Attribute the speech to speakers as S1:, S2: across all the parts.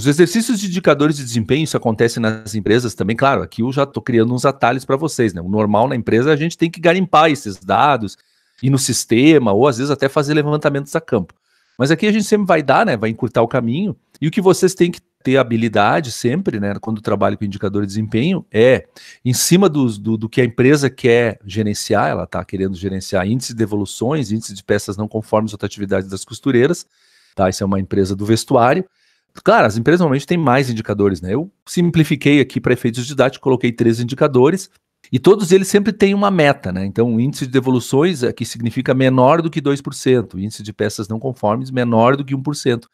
S1: Os exercícios de indicadores de desempenho, isso acontece nas empresas também, claro, aqui eu já estou criando uns atalhos para vocês, né? O normal na empresa a gente tem que garimpar esses dados, ir no sistema, ou às vezes até fazer levantamentos a campo. Mas aqui a gente sempre vai dar, né? Vai encurtar o caminho, e o que vocês têm que ter habilidade sempre, né? Quando trabalho com indicador de desempenho, é em cima do que a empresa quer gerenciar, ela está querendo gerenciar índice de devoluções, índice de peças não conformes, rotatividade das costureiras, tá? Isso é uma empresa do vestuário. Claro, as empresas normalmente têm mais indicadores, né? Eu simplifiquei aqui para efeitos didáticos, coloquei 3 indicadores e todos eles sempre têm uma meta, né? Então, o índice de devoluções aqui significa menor do que 2%, o índice de peças não conformes menor do que 1%,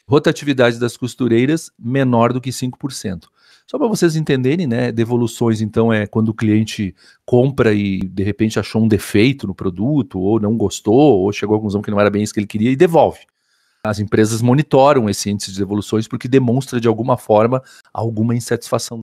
S1: rotatividade das costureiras menor do que 5%. Só para vocês entenderem, né? Devoluções, então, é quando o cliente compra e de repente achou um defeito no produto, ou não gostou, ou chegou à conclusão que não era bem isso que ele queria e devolve. As empresas monitoram esse índice de devoluções porque demonstra de alguma forma alguma insatisfação.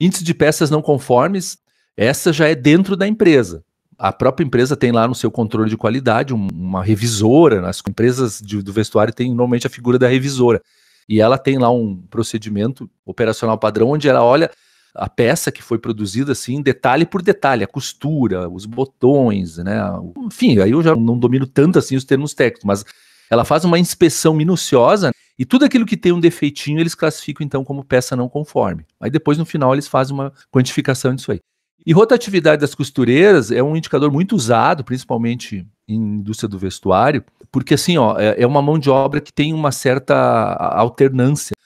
S1: Índice de peças não conformes, essa já é dentro da empresa. A própria empresa tem lá no seu controle de qualidade uma revisora. Nas empresas do vestuário tem normalmente a figura da revisora. E ela tem lá um procedimento operacional padrão onde ela olha a peça que foi produzida assim, detalhe por detalhe, a costura, os botões, né? Enfim, aí eu já não domino tanto assim os termos técnicos, mas ela faz uma inspeção minuciosa e tudo aquilo que tem um defeitinho eles classificam então como peça não conforme. Aí depois no final eles fazem uma quantificação disso aí. E rotatividade das costureiras é um indicador muito usado, principalmente em indústria do vestuário, porque assim, ó, é uma mão de obra que tem uma certa alternância.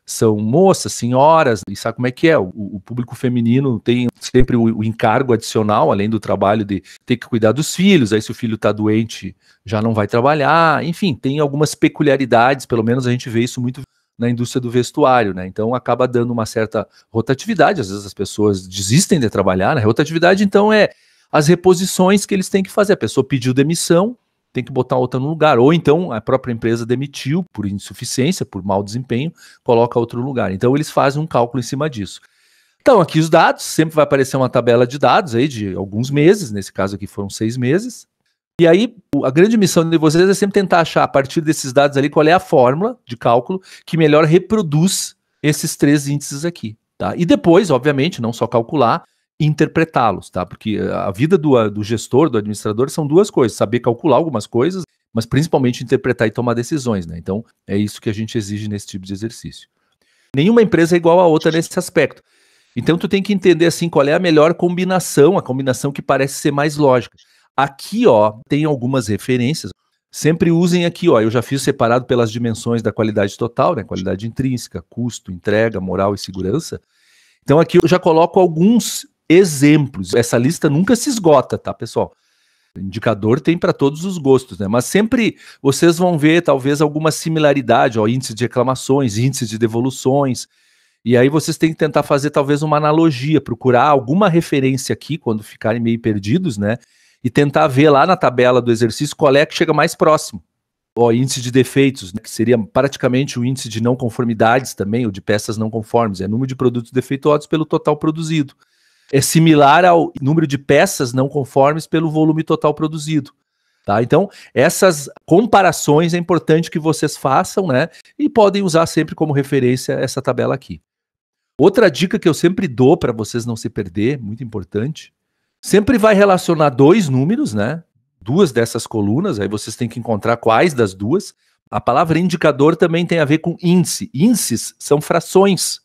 S1: São moças, senhoras, e sabe como é que é? O público feminino tem sempre o encargo adicional, além do trabalho de ter que cuidar dos filhos, aí se o filho está doente já não vai trabalhar, enfim, tem algumas peculiaridades, pelo menos a gente vê isso muito na indústria do vestuário, né? Então acaba dando uma certa rotatividade, às vezes as pessoas desistem de trabalhar, né? Rotatividade, então, é as reposições que eles têm que fazer. A pessoa pediu demissão, tem que botar outra no lugar, ou então a própria empresa demitiu por insuficiência, por mau desempenho, coloca outro no lugar. Então eles fazem um cálculo em cima disso. Então aqui os dados, sempre vai aparecer uma tabela de dados aí de alguns meses, nesse caso aqui foram 6 meses, e aí a grande missão de vocês é sempre tentar achar a partir desses dados ali qual é a fórmula de cálculo que melhor reproduz esses 3 índices aqui, tá? E depois, obviamente, não só calcular, interpretá-los, tá? Porque a vida do gestor, do administrador, são 2 coisas: saber calcular algumas coisas, mas principalmente interpretar e tomar decisões, né? Então, é isso que a gente exige nesse tipo de exercício. Nenhuma empresa é igual a outra nesse aspecto. Então, tu tem que entender, assim, qual é a melhor combinação, a combinação que parece ser mais lógica. Aqui, ó, tem algumas referências. Sempre usem aqui, ó, eu já fiz separado pelas dimensões da qualidade total, né? Qualidade intrínseca, custo, entrega, moral e segurança. Então, aqui eu já coloco alguns exemplos. Essa lista nunca se esgota, tá, pessoal? O indicador tem para todos os gostos, né? Mas sempre vocês vão ver talvez alguma similaridade, ó, índice de reclamações, índice de devoluções. E aí vocês têm que tentar fazer talvez uma analogia, procurar alguma referência aqui quando ficarem meio perdidos, né? E tentar ver lá na tabela do exercício qual é que chega mais próximo. Ó, índice de defeitos, né, que seria praticamente o índice de não conformidades também, ou de peças não conformes, é número de produtos defeituosos pelo total produzido. É similar ao número de peças não conformes pelo volume total produzido, tá? Então, essas comparações é importante que vocês façam, né? E podem usar sempre como referência essa tabela aqui. Outra dica que eu sempre dou para vocês não se perder, muito importante, sempre vai relacionar 2 números, né? 2 dessas colunas, aí vocês têm que encontrar quais das 2. A palavra indicador também tem a ver com índice. Índices são frações.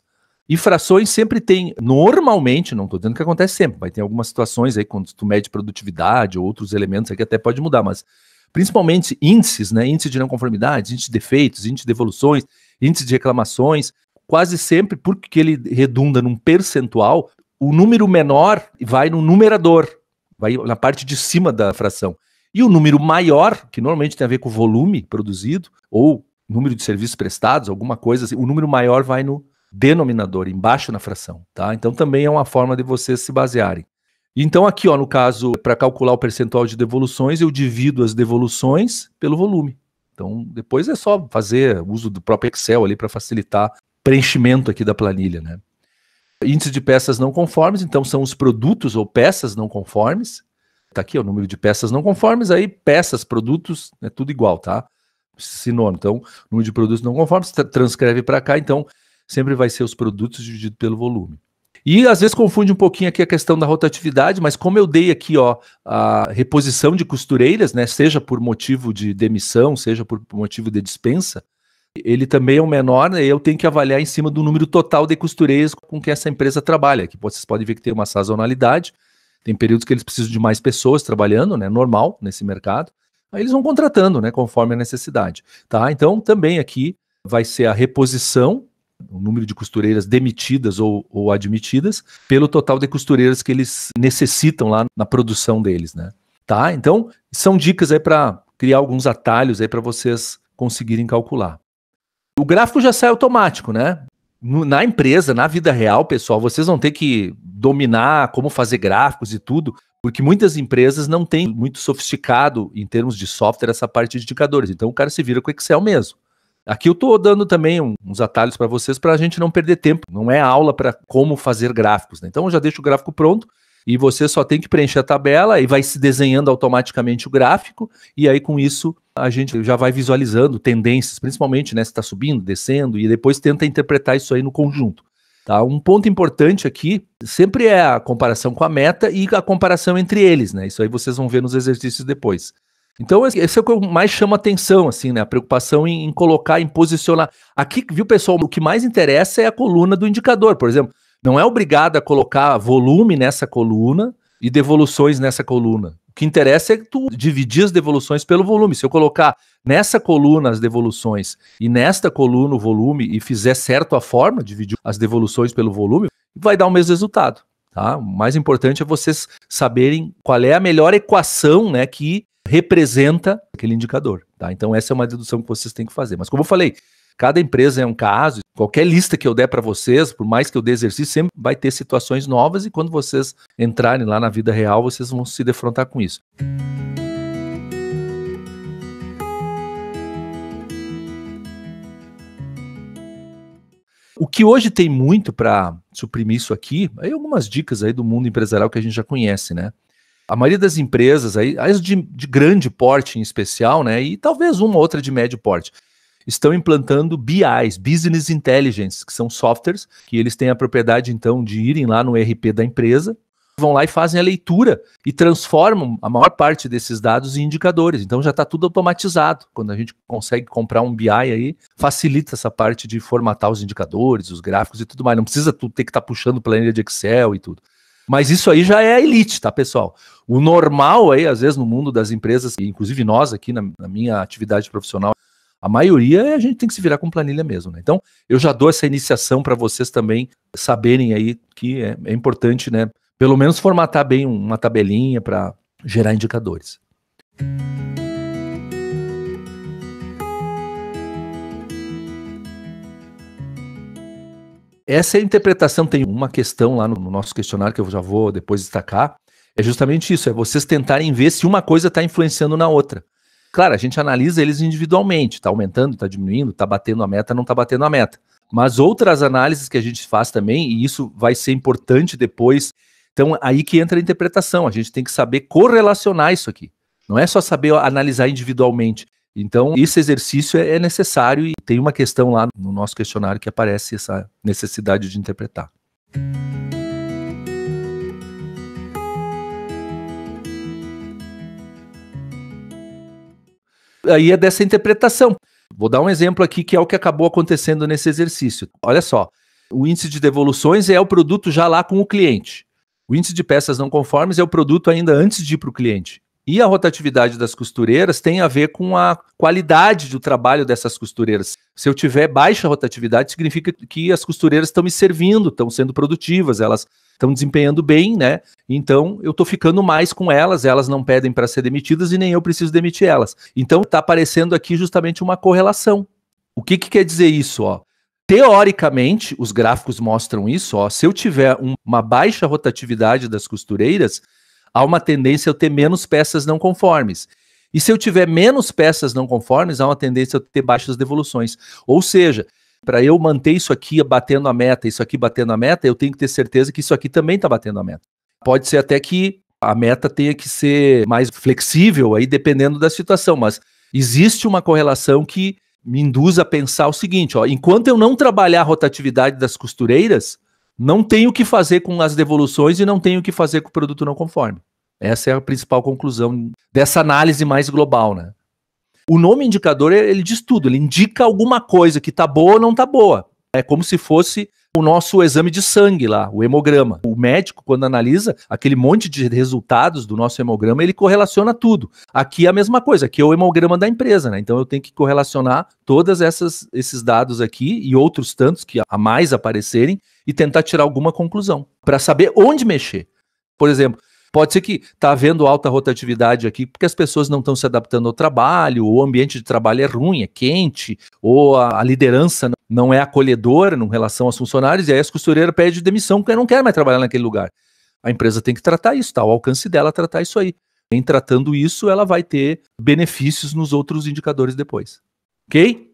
S1: E frações sempre tem, normalmente, não estou dizendo que acontece sempre, vai ter algumas situações aí quando tu mede produtividade ou outros elementos aqui até pode mudar, mas principalmente índices, né? Índice de não conformidades, índice de defeitos, índice de devoluções, índice de reclamações, quase sempre, porque ele redunda num percentual, o número menor vai no numerador, vai na parte de cima da fração. E o número maior, que normalmente tem a ver com o volume produzido, ou número de serviços prestados, alguma coisa assim, o número maior vai no denominador, embaixo na fração, tá? Então também é uma forma de vocês se basearem. Então aqui, ó, no caso, para calcular o percentual de devoluções, eu divido as devoluções pelo volume. Então depois é só fazer uso do próprio Excel ali para facilitar o preenchimento aqui da planilha, né? Índice de peças não conformes, então são os produtos ou peças não conformes. Tá aqui ó, o número de peças não conformes, aí peças, produtos, é tudo igual, tá? sinônimo. Então, número de produtos não conformes, transcreve para cá, então sempre vai ser os produtos dividido pelo volume. E às vezes confunde um pouquinho aqui a questão da rotatividade, mas como eu dei aqui a reposição de costureiras, né, seja por motivo de demissão, seja por motivo de dispensa, ele também é o menor, né, eu tenho que avaliar em cima do número total de costureiras com que essa empresa trabalha, que vocês podem ver que tem uma sazonalidade, tem períodos que eles precisam de mais pessoas trabalhando, né, normal nesse mercado, aí eles vão contratando, né, conforme a necessidade, tá? Então também aqui vai ser a reposição, o número de costureiras demitidas ou admitidas, pelo total de costureiras que eles necessitam lá na produção deles, né? Tá? Então, são dicas aí para criar alguns atalhos aí para vocês conseguirem calcular. O gráfico já sai automático, né? Na empresa, na vida real, pessoal, vocês vão ter que dominar como fazer gráficos e tudo, porque muitas empresas não têm muito sofisticado em termos de software essa parte de indicadores. Então, o cara se vira com Excel mesmo. Aqui eu estou dando também uns atalhos para vocês para a gente não perder tempo. Não é aula para como fazer gráficos, né? Então eu já deixo o gráfico pronto e você só tem que preencher a tabela e vai se desenhando automaticamente o gráfico e aí com isso a gente já vai visualizando tendências, principalmente, né, se está subindo, descendo e depois tenta interpretar isso aí no conjunto. Tá? Um ponto importante aqui sempre é a comparação com a meta e a comparação entre eles, né? Isso aí vocês vão ver nos exercícios depois. Então, esse é o que mais chama atenção, assim, né? A preocupação em colocar, em posicionar. Aqui, viu, pessoal, o que mais interessa é a coluna do indicador, por exemplo. Não é obrigado a colocar volume nessa coluna e devoluções nessa coluna. O que interessa é que tu dividir as devoluções pelo volume. Se eu colocar nessa coluna as devoluções e nesta coluna o volume e fizer certo a forma, dividir as devoluções pelo volume, vai dar o mesmo resultado, tá? O mais importante é vocês saberem qual é a melhor equação, né, que representa aquele indicador, tá? Então essa é uma dedução que vocês têm que fazer. Mas como eu falei, cada empresa é um caso, qualquer lista que eu der para vocês, por mais que eu dê exercício, sempre vai ter situações novas e quando vocês entrarem lá na vida real, vocês vão se defrontar com isso. O que hoje tem muito para suprimir isso aqui, aí algumas dicas aí do mundo empresarial que a gente já conhece, né? A maioria das empresas, aí, as de grande porte em especial, né, e talvez uma ou outra de médio porte, estão implantando BIs, Business Intelligence, que são softwares que eles têm a propriedade, então, de irem lá no ERP da empresa, vão lá e fazem a leitura e transformam a maior parte desses dados em indicadores. Então já está tudo automatizado. Quando a gente consegue comprar um BI aí, facilita essa parte de formatar os indicadores, os gráficos e tudo mais. Não precisa tu ter que estar puxando planilha de Excel e tudo. Mas isso aí já é a elite, tá, pessoal? O normal aí, às vezes, no mundo das empresas, inclusive nós aqui na minha atividade profissional, a maioria a gente tem que se virar com planilha mesmo, né? Então, eu já dou essa iniciação para vocês também saberem aí que é importante, né? Pelo menos formatar bem uma tabelinha para gerar indicadores. Essa é a interpretação, tem uma questão lá no nosso questionário que eu já vou depois destacar, é justamente isso, é vocês tentarem ver se uma coisa está influenciando na outra. Claro, a gente analisa eles individualmente, está aumentando, está diminuindo, está batendo a meta, não está batendo a meta. Mas outras análises que a gente faz também, e isso vai ser importante depois, então aí que entra a interpretação, a gente tem que saber correlacionar isso aqui. Não é só saber analisar individualmente. Então, esse exercício é necessário e tem uma questão lá no nosso questionário que aparece essa necessidade de interpretar. Aí é dessa interpretação. Vou dar um exemplo aqui que é o que acabou acontecendo nesse exercício. Olha só, o índice de devoluções é o produto já lá com o cliente. O índice de peças não conformes é o produto ainda antes de ir para o cliente. E a rotatividade das costureiras tem a ver com a qualidade do trabalho dessas costureiras. Se eu tiver baixa rotatividade, significa que as costureiras estão me servindo, estão sendo produtivas, elas estão desempenhando bem, né? Então eu estou ficando mais com elas, elas não pedem para ser demitidas e nem eu preciso demitir elas. Então está aparecendo aqui justamente uma correlação. O que quer dizer isso? Ó? Teoricamente, os gráficos mostram isso. Ó, se eu tiver uma baixa rotatividade das costureiras, há uma tendência a eu ter menos peças não conformes. E se eu tiver menos peças não conformes, há uma tendência a eu ter baixas devoluções. Ou seja, para eu manter isso aqui batendo a meta, isso aqui batendo a meta, eu tenho que ter certeza que isso aqui também está batendo a meta. Pode ser até que a meta tenha que ser mais flexível, aí dependendo da situação, mas existe uma correlação que me induz a pensar o seguinte, ó, enquanto eu não trabalhar a rotatividade das costureiras, não tenho o que fazer com as devoluções e não tenho o que fazer com o produto não conforme. Essa é a principal conclusão dessa análise mais global, né? O nome indicador, ele diz tudo, ele indica alguma coisa que tá boa ou não tá boa. É como se fosse o nosso exame de sangue lá, o hemograma. O médico, quando analisa aquele monte de resultados do nosso hemograma, ele correlaciona tudo. Aqui é a mesma coisa, aqui é o hemograma da empresa, né? Então eu tenho que correlacionar todos esses dados aqui e outros tantos que a mais aparecerem e tentar tirar alguma conclusão, para saber onde mexer. Por exemplo, pode ser que está havendo alta rotatividade aqui porque as pessoas não estão se adaptando ao trabalho, ou o ambiente de trabalho é ruim, é quente, ou a liderança não é acolhedora em relação aos funcionários, e aí as costureiras pedem demissão porque não quer mais trabalhar naquele lugar. A empresa tem que tratar isso, tá? Ao alcance dela tratar isso aí. Em tratando isso, ela vai ter benefícios nos outros indicadores depois. Ok?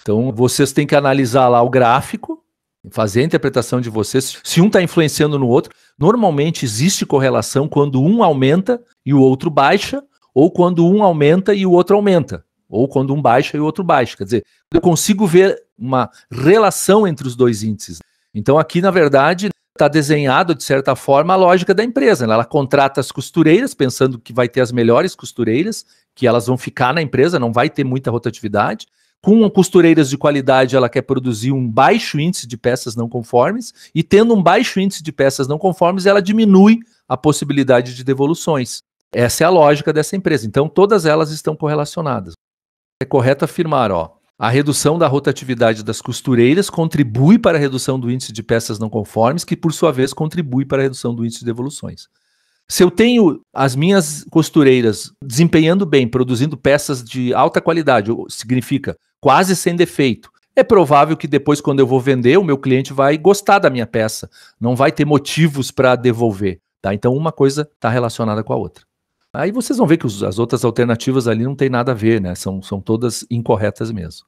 S1: Então, vocês têm que analisar lá o gráfico, fazer a interpretação de vocês, se um está influenciando no outro. Normalmente existe correlação quando um aumenta e o outro baixa, ou quando um aumenta e o outro aumenta, ou quando um baixa e o outro baixa. Quer dizer, eu consigo ver uma relação entre os dois índices. Então, aqui, na verdade, está desenhado, de certa forma, a lógica da empresa. Ela contrata as costureiras, pensando que vai ter as melhores costureiras, que elas vão ficar na empresa, não vai ter muita rotatividade. Com costureiras de qualidade, ela quer produzir um baixo índice de peças não conformes, e tendo um baixo índice de peças não conformes, ela diminui a possibilidade de devoluções. Essa é a lógica dessa empresa. Então, todas elas estão correlacionadas. É correto afirmar, ó, a redução da rotatividade das costureiras contribui para a redução do índice de peças não conformes, que, por sua vez, contribui para a redução do índice de devoluções. Se eu tenho as minhas costureiras desempenhando bem, produzindo peças de alta qualidade, significa quase sem defeito, é provável que depois, quando eu vou vender, o meu cliente vai gostar da minha peça, não vai ter motivos para devolver. Tá? Então, uma coisa está relacionada com a outra. Aí vocês vão ver que as outras alternativas ali não tem nada a ver, né? São todas incorretas mesmo.